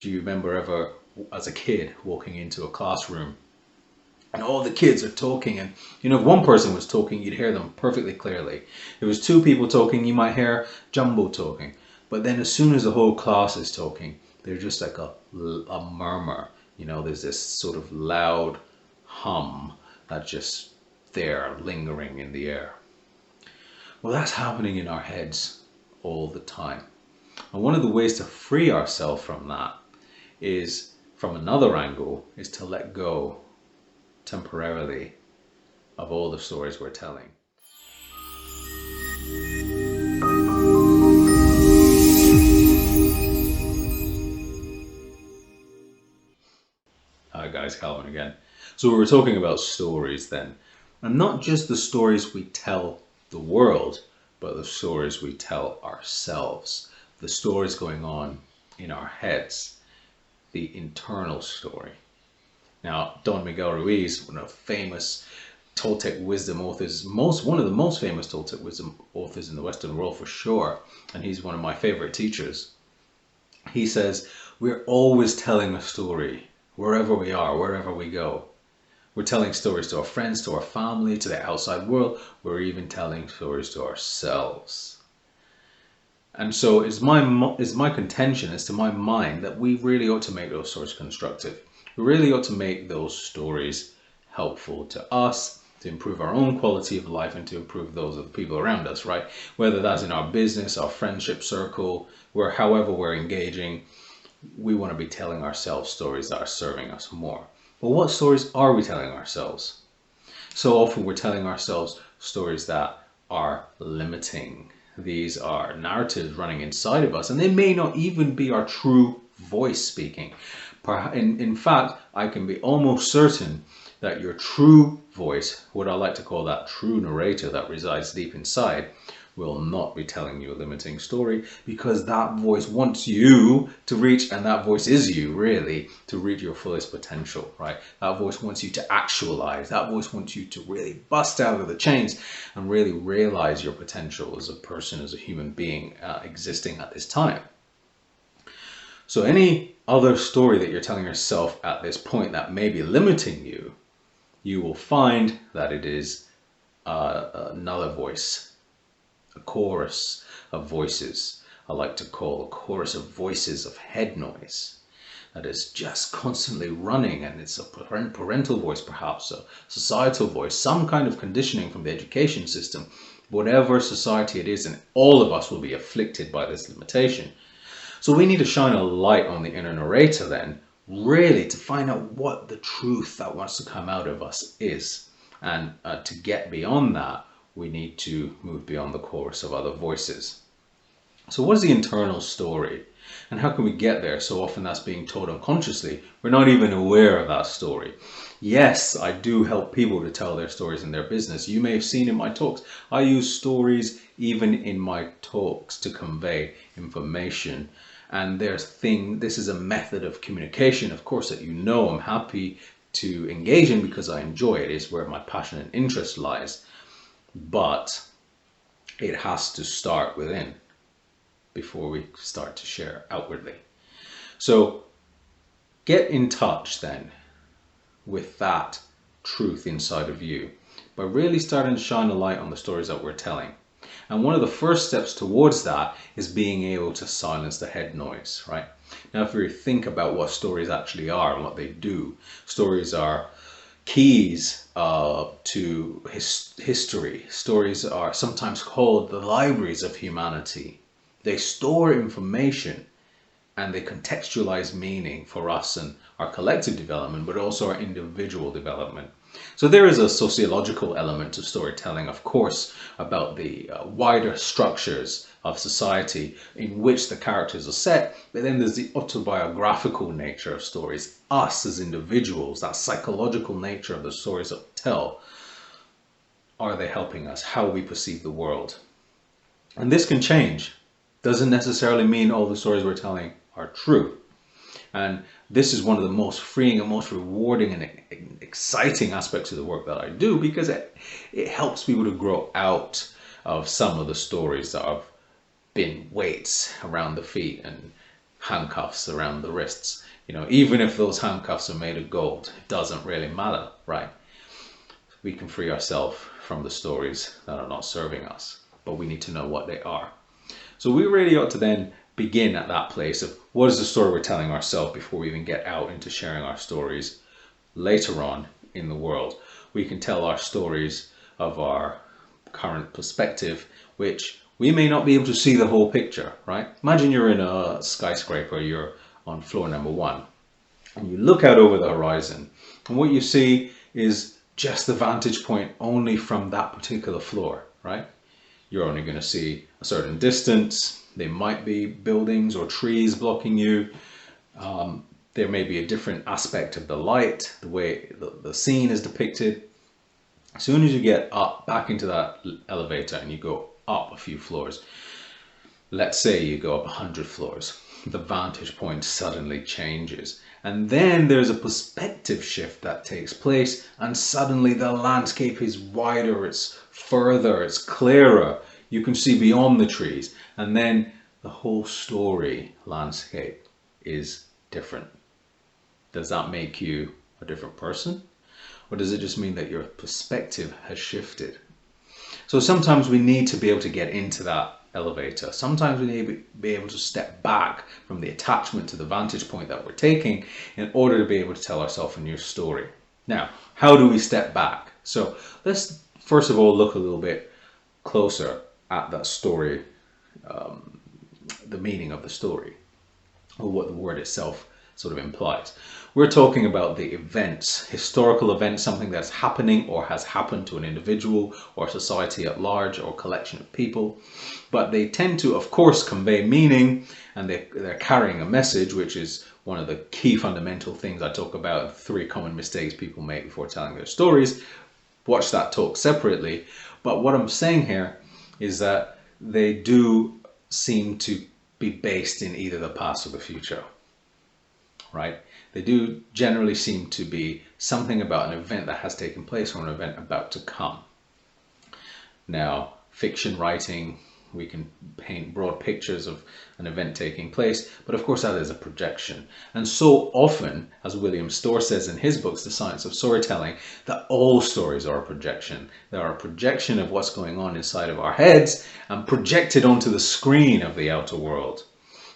Do you remember ever, as a kid, walking into a classroom and all the kids are talking, and if one person was talking, you'd hear them perfectly clearly. If it was two people talking, you might hear jumbo talking. But then as soon as the whole class is talking, there's just like a murmur. There's this sort of loud hum that's just there, lingering in the air. Well, that's happening in our heads all the time. And one of the ways to free ourselves from that is, from another angle, is to let go temporarily of all the stories we're telling. Hi guys, Calvin again. So we were talking about stories then, and not just the stories we tell the world, but the stories we tell ourselves, the stories going on in our heads, the internal story. Now, Don Miguel Ruiz, one of the famous Toltec wisdom authors, one of the most famous Toltec wisdom authors in the Western world for sure, and he's one of my favorite teachers. He says, we're always telling a story, wherever we are, wherever we go. We're telling stories to our friends, to our family, to the outside world. We're even telling stories to ourselves. And so it's my contention, as to my mind, that we really ought to make those stories constructive. We really ought to make those stories helpful to us, to improve our own quality of life and to improve those of the people around us, right? Whether that's in our business, our friendship circle, however we're engaging, we want to be telling ourselves stories that are serving us more. But what stories are we telling ourselves? So often we're telling ourselves stories that are limiting. These are narratives running inside of us, and they may not even be our true voice speaking. In fact, I can be almost certain that your true voice, what I like to call that true narrator that resides deep inside, will not be telling you a limiting story, because that voice wants you to reach, and that voice is you really, to reach your fullest potential, right? That voice wants you to actualize. That voice wants you to really bust out of the chains and really realize your potential as a person, as a human being existing at this time. So any other story that you're telling yourself at this point that may be limiting you, you will find that it is another voice, a chorus of voices. I like to call a chorus of voices of head noise that is just constantly running, and it's a parental voice, perhaps a societal voice, some kind of conditioning from the education system, whatever society it is, and all of us will be afflicted by this limitation. So we need to shine a light on the inner narrator then, really to find out what the truth that wants to come out of us is. And to get beyond that, we need to move beyond the chorus of other voices. So what is the internal story? And how can we get there? So often that's being told unconsciously. We're not even aware of that story. Yes, I do help people to tell their stories in their business. You may have seen in my talks, I use stories even in my talks to convey information. And this is a method of communication, of course, that I'm happy to engage in because I enjoy it. It's where my passion and interest lies. But it has to start within before we start to share outwardly. So get in touch then with that truth inside of you by really starting to shine a light on the stories that we're telling. And one of the first steps towards that is being able to silence the head noise, right? Now, if we think about what stories actually are and what they do, stories are keys to history. Stories are sometimes called the libraries of humanity. They store information and they contextualize meaning for us and our collective development, but also our individual development. So there is a sociological element to storytelling, of course, about the wider structures of society in which the characters are set, but then there's the autobiographical nature of stories, us as individuals, that psychological nature of the stories that we tell. Are they helping us? How we perceive the world? And this can change. Doesn't necessarily mean all the stories we're telling are true. And this is one of the most freeing and most rewarding and exciting aspects of the work that I do, because it helps people to grow out of some of the stories that have been weights around the feet and handcuffs around the wrists. You know, even if those handcuffs are made of gold, it doesn't really matter, right? We can free ourselves from the stories that are not serving us, but we need to know what they are. So we really ought to then begin at that place of what is the story we're telling ourselves before we even get out into sharing our stories later on in the world. We can tell our stories of our current perspective, which we may not be able to see the whole picture, right? Imagine you're in a skyscraper, you're on floor number 1, and you look out over the horizon, and what you see is just the vantage point only from that particular floor, right? You're only going to see a certain distance. There might be buildings or trees blocking you. There may be a different aspect of the light, the way the scene is depicted. As soon as you get up back into that elevator and you go up a few floors, let's say you go up 100 floors, the vantage point suddenly changes. And then there's a perspective shift that takes place, and suddenly the landscape is wider, it's further, it's clearer. You can see beyond the trees, and then the whole story landscape is different. Does that make you a different person? Or does it just mean that your perspective has shifted? So sometimes we need to be able to get into that elevator. Sometimes we need to be able to step back from the attachment to the vantage point that we're taking in order to be able to tell ourselves a new story. Now, how do we step back? So let's first of all look a little bit closer at that story, the meaning of the story, or what the word itself sort of implies. We're talking about the events, historical events, something that's happening or has happened to an individual or society at large or collection of people. But they tend to, of course, convey meaning, and they're carrying a message, which is one of the key fundamental things I talk about, 3 common mistakes people make before telling their stories. Watch that talk separately. But what I'm saying here is that they do seem to be based in either the past or the future, right? They do generally seem to be something about an event that has taken place or an event about to come. Now, fiction writing, we can paint broad pictures of an event taking place, but of course that is a projection. And so often, as William Storr says in his books, The Science of Storytelling, that all stories are a projection. They are a projection of what's going on inside of our heads and projected onto the screen of the outer world.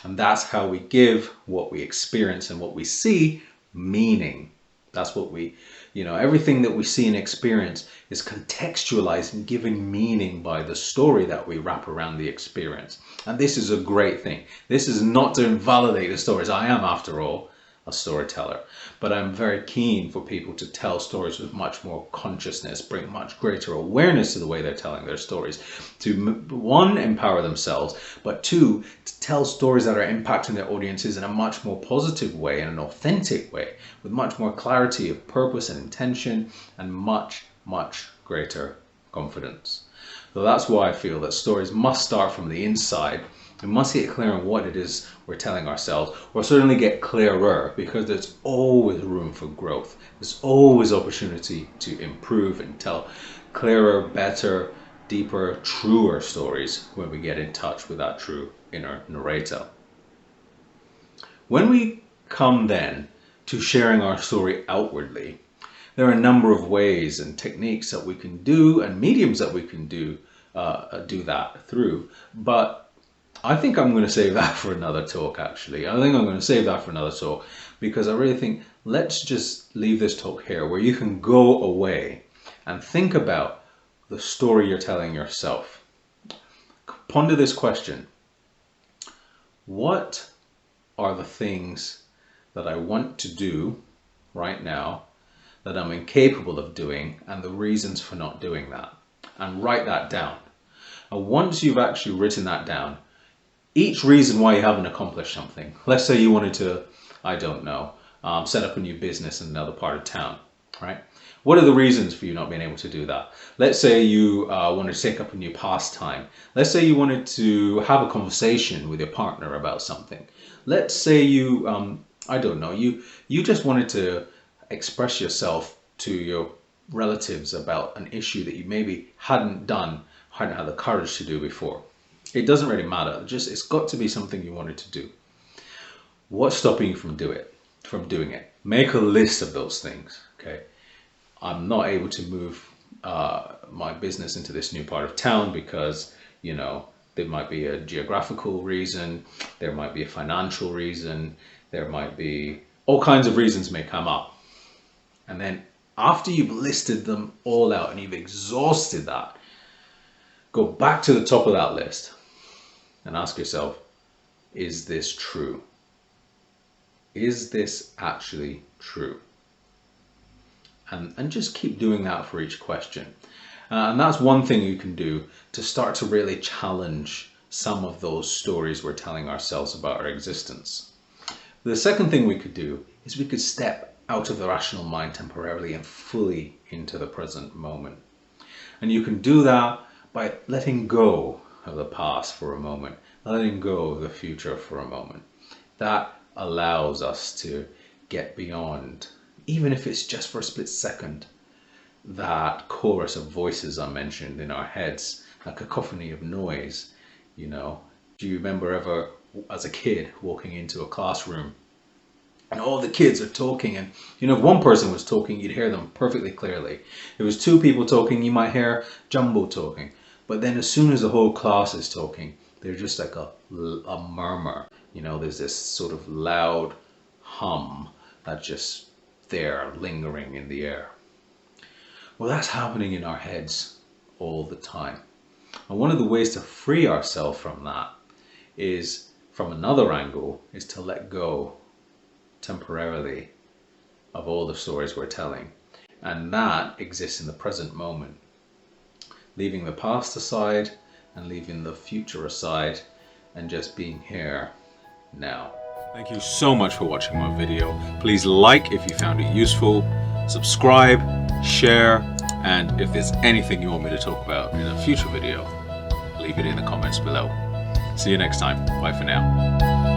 And that's how we give what we experience and what we see meaning. That's what we, everything that we see and experience is contextualized and given meaning by the story that we wrap around the experience. And this is a great thing. This is not to invalidate the stories. I am, after all, a storyteller. But I'm very keen for people to tell stories with much more consciousness, bring much greater awareness to the way they're telling their stories. To, 1, empower themselves, but 2, to tell stories that are impacting their audiences in a much more positive way, in an authentic way, with much more clarity of purpose and intention, and much, much greater confidence. So that's why I feel that stories must start from the inside. We must get clear on what it is we're telling ourselves, or certainly get clearer, because there's always room for growth. There's always opportunity to improve and tell clearer, better, deeper, truer stories when we get in touch with that true inner narrator. When we come then to sharing our story outwardly, there are a number of ways and techniques that we can do, and mediums that we can do that through. But I think I'm going to save that for another talk, actually. I think I'm going to save that for another talk, because I really think let's just leave this talk here where you can go away and think about the story you're telling yourself. Ponder this question. What are the things that I want to do right now that I'm incapable of doing, and the reasons for not doing that? And write that down. And once you've actually written that down, each reason why you haven't accomplished something. Let's say you wanted to, I don't know, set up a new business in another part of town, right? What are the reasons for you not being able to do that? Let's say you wanted to take up a new pastime. Let's say you wanted to have a conversation with your partner about something. Let's say you, I don't know, you just wanted to express yourself to your relatives about an issue that you maybe hadn't had the courage to do before. It doesn't really matter. It's got to be something you wanted to do. What's stopping you from doing it? Make a list of those things. Okay, I'm not able to move my business into this new part of town because, there might be a geographical reason, there might be a financial reason, there might be all kinds of reasons may come up. And then after you've listed them all out and you've exhausted that, go back to the top of that list and ask yourself, is this true? Is this actually true? And just keep doing that for each question. And that's one thing you can do to start to really challenge some of those stories we're telling ourselves about our existence. The second thing we could do is we could step out of the rational mind temporarily and fully into the present moment. And you can do that by letting go of the past for a moment, letting go of the future for a moment. That allows us to get beyond, even if it's just for a split second, that chorus of voices I mentioned in our heads, a cacophony of noise. Do you remember ever as a kid walking into a classroom and all the kids are talking, and if one person was talking, you'd hear them perfectly clearly. If it was two people talking, you might hear jumbo talking. But then as soon as the whole class is talking, they're just like a murmur. There's this sort of loud hum that's just there, lingering in the air. Well, that's happening in our heads all the time. And one of the ways to free ourselves from that is, from another angle, is to let go temporarily of all the stories we're telling. And that exists in the present moment. Leaving the past aside and leaving the future aside and just being here now. Thank you so much for watching my video. Please like if you found it useful, subscribe, share, and if there's anything you want me to talk about in a future video, leave it in the comments below. See you next time. Bye for now.